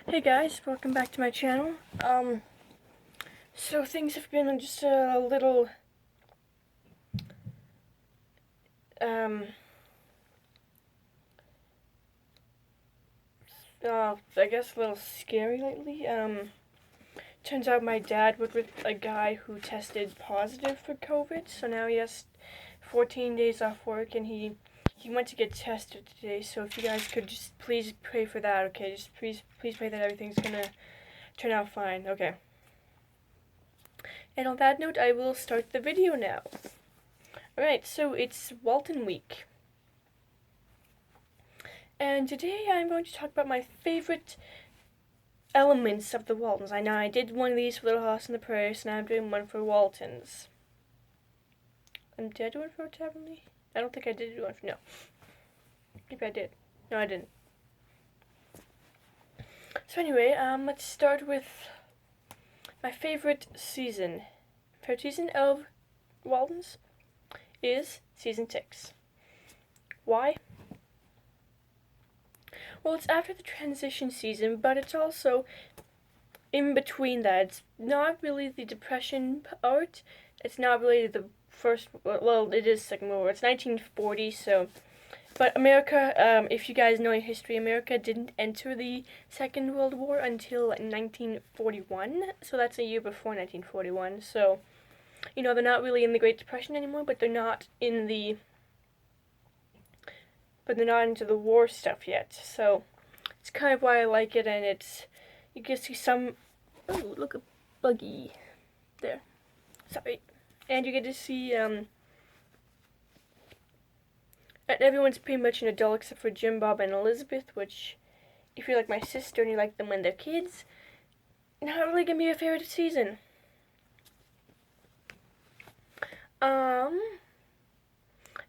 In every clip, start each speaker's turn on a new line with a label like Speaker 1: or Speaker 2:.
Speaker 1: Hey guys, welcome back to my channel. So things have been just a little, I guess a little scary lately. Turns out my dad worked with a guy who tested positive for COVID, so now he has 14 days off work, and he went to get tested today. So if you guys could just please pray for that, okay? Just please pray that everything's gonna turn out fine, okay? And on that note, I will start the video now. Alright, so it's Walton week. And today I'm going to talk about my favorite elements of the Waltons. I know I did one of these for Little House on the Prairie, so now I'm doing one for Waltons. Did I do one for Taverny? I don't think I did do one for, no. Maybe I did. No, I didn't. So anyway, let's start with my favorite season. Favorite season of Waltons is season 6. Why? Well, it's after the transition season, but it's also in between that. It's not really the Depression part. It's not really the first, well, it is Second World War. It's 1940, so, but America, if you guys know your history, America didn't enter the Second World War until 1941, so that's a year before 1941, so, you know, they're not really in the Great Depression anymore, but they're not in the, but they're not into the war stuff yet, so it's kind of why I like it, and it's, you can see some, oh, look, a buggy, there, sorry, and you get to see, and everyone's pretty much an adult except for Jim, Bob, and Elizabeth, which, if you're like my sister and you like them when they're kids, not really gonna be your favorite season.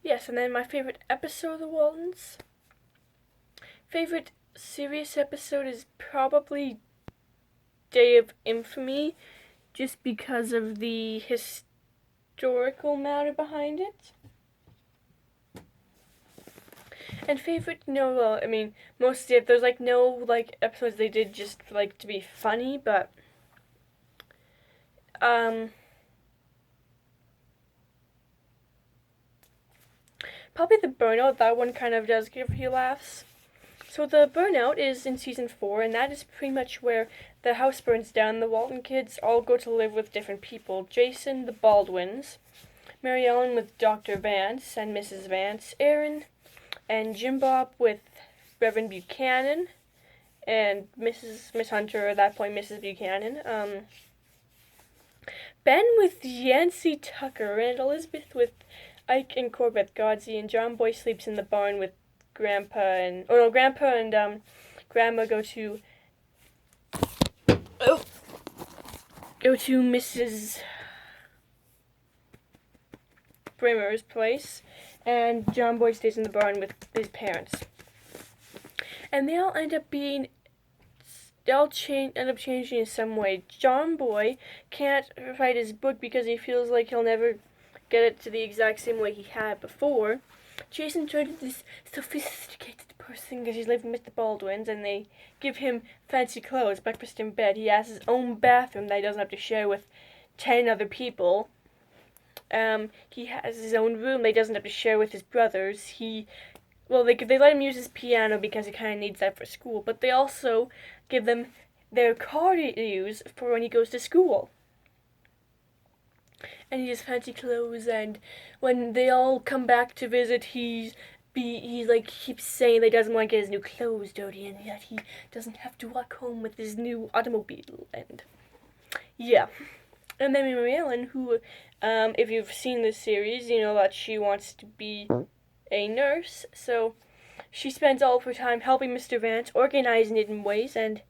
Speaker 1: Yes, and then my favorite episode of the Waltons. Favorite serious episode is probably Day of Infamy, just because of the historical matter behind it. And favorite, no, well, I mean, mostly, there's, like, no, like, episodes they did just, like, to be funny, but, probably the Burnout, that one kind of does give you laughs. So the Burnout is in season 4, and that is pretty much where the house burns down. The Walton kids all go to live with different people. Jason, the Baldwins, Mary Ellen with Dr. Vance and Mrs. Vance, Aaron, and Jim Bob with Reverend Buchanan, and Miss Hunter, at that point, Mrs. Buchanan. Ben with Yancey Tucker, and Elizabeth with Ike and Corbett Godsey, and John Boy sleeps in the barn with Grandpa and Grandma go to Mrs. Brimmer's place, and John Boy stays in the barn with his parents. And they all end up changing in some way. John Boy can't write his book because he feels like he'll never get it to the exact same way he had before. Jason turned into this sophisticated person because he's living with the Baldwins, and they give him fancy clothes, breakfast in bed. He has his own bathroom that he doesn't have to share with 10 other people. He has his own room that he doesn't have to share with his brothers. They let him use his piano because he kind of needs that for school, but they also give them their car to use for when he goes to school. And he has fancy clothes, and when they all come back to visit, he keeps saying that he doesn't want to get his new clothes dirty, and that he doesn't have to walk home with his new automobile, and yeah. And then Mary Ellen, who, if you've seen this series, you know that she wants to be a nurse, so she spends all of her time helping Mr. Vance, organizing it in ways, and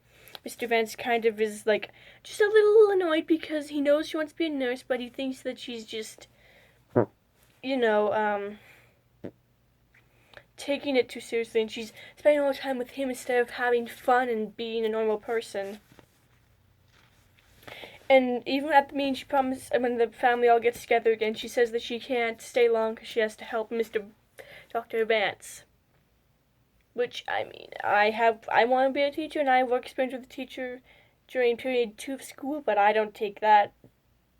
Speaker 1: Mr. Vance kind of is, like, just a little annoyed because he knows she wants to be a nurse, but he thinks that she's just, you know, taking it too seriously, and she's spending all the time with him instead of having fun and being a normal person. And even at the meeting, she promised, when the family all gets together again, she says that she can't stay long because she has to help Dr. Vance. which, I mean, I want to be a teacher, and I have work experience with a teacher during period 2 of school, but I don't take that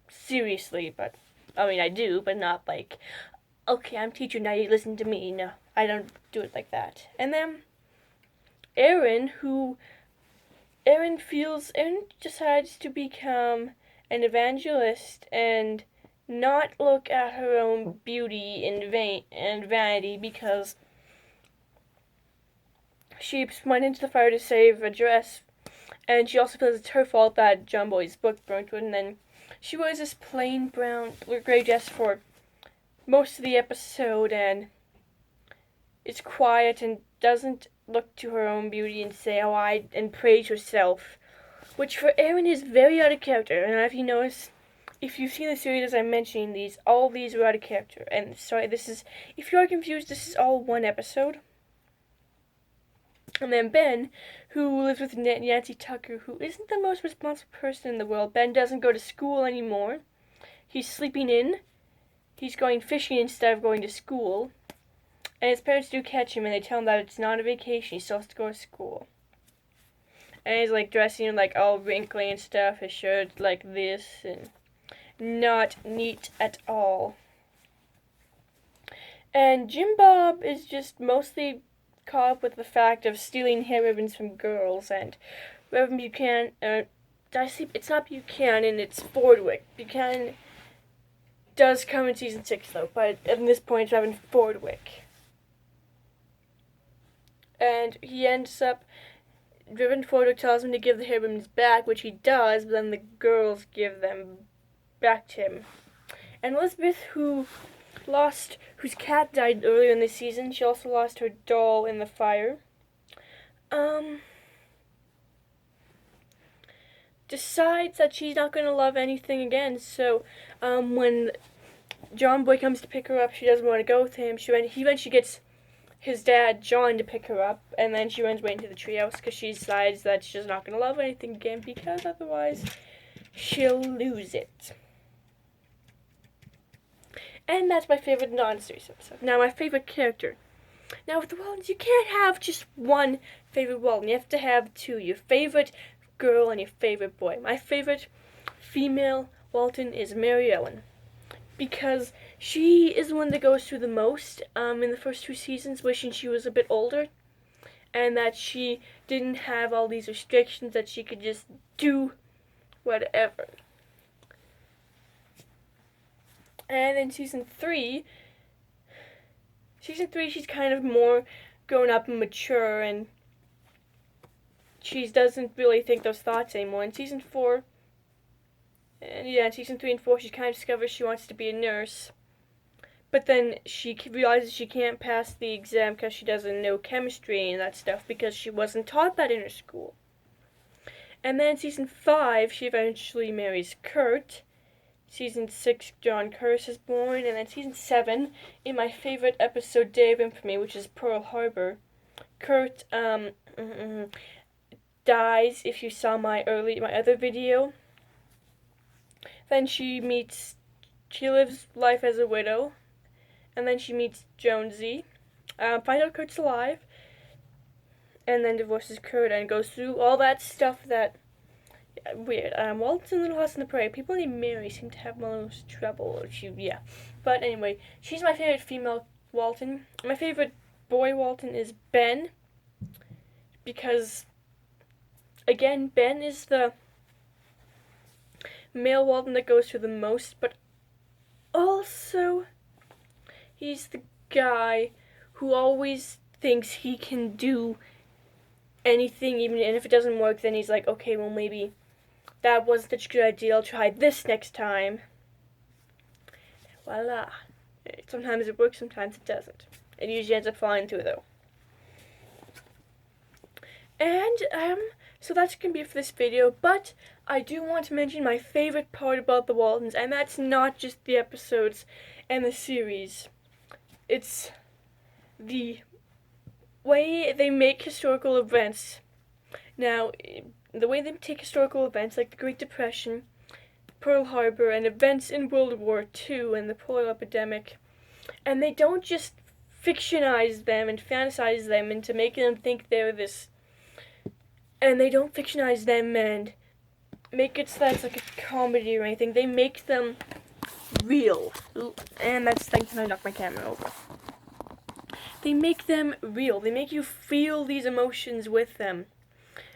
Speaker 1: seriously. But, I mean, I do, but not like, okay, I'm a teacher, now you listen to me. No, I don't do it like that. And then Erin, Erin decides to become an evangelist and not look at her own beauty and vanity, because she went into the fire to save a dress, and she also feels it's her fault that John Boy's book burnt, and then she wears this plain brown or gray dress for most of the episode, and it's quiet and doesn't look to her own beauty and say, and praise herself, which for Erin is very out of character. And if you notice, if you've seen the series as I'm mentioning these, all these are out of character. And sorry, if you are confused, this is all one episode. And then Ben, who lives with Nancy Tucker, who isn't the most responsible person in the world. Ben doesn't go to school anymore. He's sleeping in. He's going fishing instead of going to school. And his parents do catch him, and they tell him that it's not a vacation. He still has to go to school. And he's like dressing like all wrinkly and stuff. His shirt like this, and not neat at all. And Jim Bob is just mostly caught up with the fact of stealing hair ribbons from girls. And Reverend Buchanan, it's not Buchanan, it's Fordwick. Buchanan does come in season 6 though, but at this point it's Reverend Fordwick. And he ends up, Reverend Fordwick tells him to give the hair ribbons back, which he does, but then the girls give them back to him. And Elizabeth, whose cat died earlier in the season, she also lost her doll in the fire, decides that she's not going to love anything again. So when John Boy comes to pick her up, she doesn't want to go with him. He eventually gets his dad, John, to pick her up, and then she runs away into the treehouse because she decides that she's not going to love anything again, because otherwise she'll lose it. And that's my favorite non-series episode. Now, my favorite character. Now, with the Waltons, you can't have just one favorite Walton. You have to have two. Your favorite girl and your favorite boy. My favorite female Walton is Mary Ellen, because she is the one that goes through the most in the first 2 seasons, wishing she was a bit older, and that she didn't have all these restrictions, that she could just do whatever. And in season 3, she's kind of more grown up and mature, and she doesn't really think those thoughts anymore. In season 4, in season 3 and 4, she kind of discovers she wants to be a nurse. But then she realizes she can't pass the exam because she doesn't know chemistry and that stuff, because she wasn't taught that in her school. And then in season 5, she eventually marries Kurt. Season 6, John Curtis is born. And then season 7, in my favorite episode, Day of Infamy, which is Pearl Harbor, Kurt dies. If you saw my other video, then she lives life as a widow, and then she meets Jonesy, finds out Kurt's alive, and then divorces Kurt and goes through all that stuff that, weird. Walt's in Little House on the Prairie. People named Mary seem to have most trouble. But anyway, she's my favorite female Walton. My favorite boy Walton is Ben, because, again, Ben is the male Walton that goes through the most, but also he's the guy who always thinks he can do anything, and if it doesn't work, then he's like, okay, well, maybe that wasn't such a good idea, I'll try this next time. Voila. Sometimes it works, sometimes it doesn't. It usually ends up falling through, though. And, so that's going to be it for this video, but I do want to mention my favorite part about the Waltons, and that's not just the episodes and the series. It's the way they make historical events. Now, the way they take historical events like the Great Depression, Pearl Harbor, and events in World War II and the polio epidemic, and they don't just fictionize them and fantasize them into making them think they're this, and they don't fictionize them and make it so that it's like a comedy or anything. They make them real. And that's thanks when I knocked my camera over. They make them real. They make you feel these emotions with them.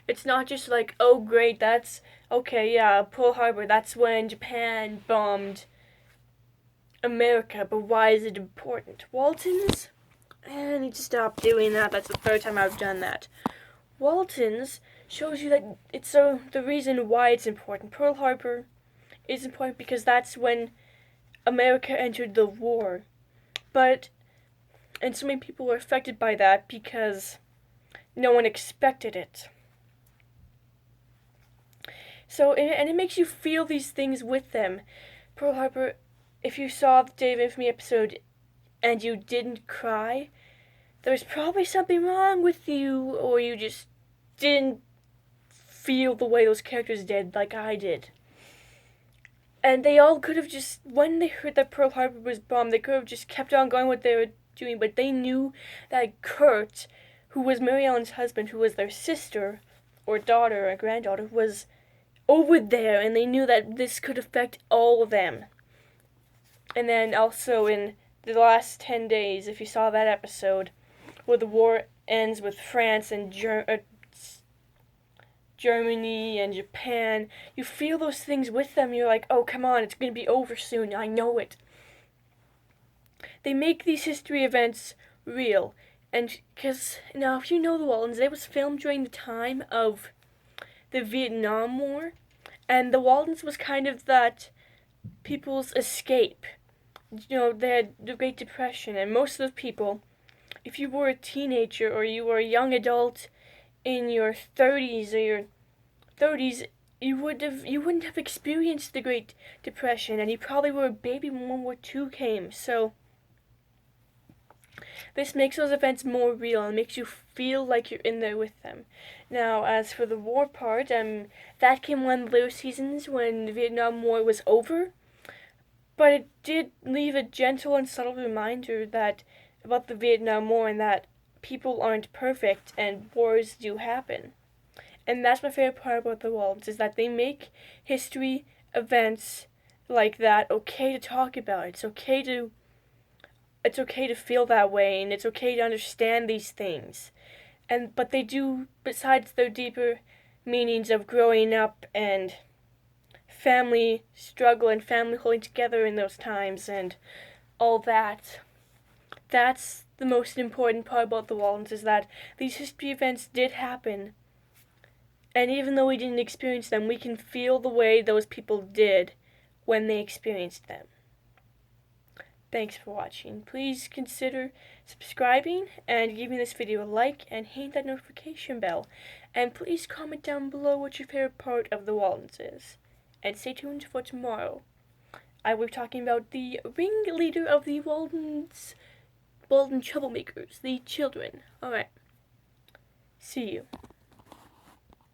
Speaker 1: It's not just like, oh great, that's okay, yeah, Pearl Harbor, that's when Japan bombed America, but why is it important? Waltons? I need to stop doing that. That's the third time I've done that. Waltons shows you that it's the reason why it's important. Pearl Harbor is important because that's when America entered the war. And so many people were affected by that because no one expected it. So, and it makes you feel these things with them. Pearl Harbor, if you saw the Day of Infamy episode and you didn't cry, there's probably something wrong with you, or you just didn't feel the way those characters did, like I did. And they all could have just, when they heard that Pearl Harbor was bombed, they could have just kept on going what they were doing, but they knew that Kurt, who was Mary Ellen's husband, who was their sister, or daughter, or granddaughter, was over there, and they knew that this could affect all of them. And then also in the last 10 days, if you saw that episode, where the war ends with France and Germany and Japan, you feel those things with them. You're like, oh, come on, it's going to be over soon. I know it. They make these history events real. And because, now, if you know the Waltons, it was filmed during the time of the Vietnam War. And the Waltons was kind of that people's escape. You know, they had the Great Depression, and most of those people, if you were a teenager or you were a young adult in your 30s or your 30s, you wouldn't have experienced the Great Depression, and you probably were a baby when World War II came. So this makes those events more real and makes you feel like you're in there with them. Now, as for the war part, that came one of the later seasons when the Vietnam War was over. But it did leave a gentle and subtle reminder about the Vietnam War, and that people aren't perfect and wars do happen. And that's my favorite part about the Waltons, is that they make history events like that okay to talk about. It's okay to feel that way, and it's okay to understand these things. But they do, besides their deeper meanings of growing up and family struggle and family holding together in those times and all that. That's the most important part about the Waltons, is that these history events did happen. And even though we didn't experience them, we can feel the way those people did when they experienced them. Thanks for watching. Please consider subscribing and giving this video a like and hitting that notification bell. And please comment down below what your favorite part of the Waltons is. And stay tuned for tomorrow. I will be talking about the ringleader of the Walton troublemakers, the children. Alright. See you.